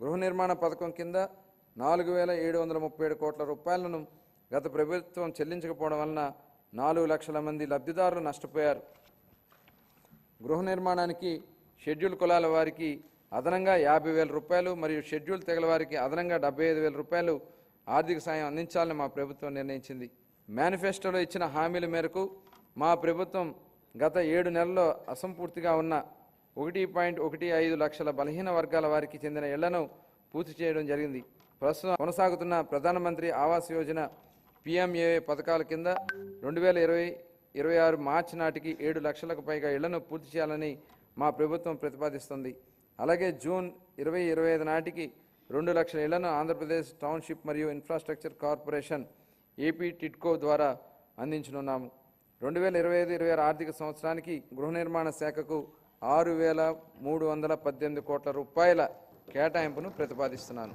గృహ నిర్మాణ పథకం కింద 4,737 కోట్ల రూపాయలను గత ప్రభుత్వం చెల్లించకపోవడం వలన 4 లక్షల మంది లబ్ధిదారులు నష్టపోయారు. గృహ నిర్మాణానికి షెడ్యూల్ కులాల వారికి అదనంగా 50,000 రూపాయలు మరియు షెడ్యూల్ తెగల వారికి అదనంగా 75,000 రూపాయలు ఆర్థిక సాయం అందించాలని మా ప్రభుత్వం నిర్ణయించింది. మేనిఫెస్టోలో ఇచ్చిన హామీల మేరకు మా ప్రభుత్వం గత 7 నెలల్లో అసంపూర్తిగా ఉన్న 1.15 లక్షల బలహీన వర్గాల వారికి చెందిన ఇళ్లను పూర్తి చేయడం జరిగింది. ప్రస్తుతం కొనసాగుతున్న ప్రధానమంత్రి ఆవాస్ యోజన PMAY పథకాల కింద 2026 మార్చి నాటికి 7 లక్షలకు పైగా ఇళ్లను పూర్తి చేయాలని మా ప్రభుత్వం ప్రతిపాదిస్తుంది. అలాగే జూన్ 2025 నాటికి 2 లక్షల ఇళ్లను ఆంధ్రప్రదేశ్ టౌన్షిప్ మరియు ఇన్ఫ్రాస్ట్రక్చర్ కార్పొరేషన్ AP టిడ్కో ద్వారా అందించనున్నాము. 2025-26 ఆర్థిక సంవత్సరానికి గృహ నిర్మాణ శాఖకు 6,318 కోట్ల రూపాయల కేటాయింపును ప్రతిపాదిస్తున్నాను.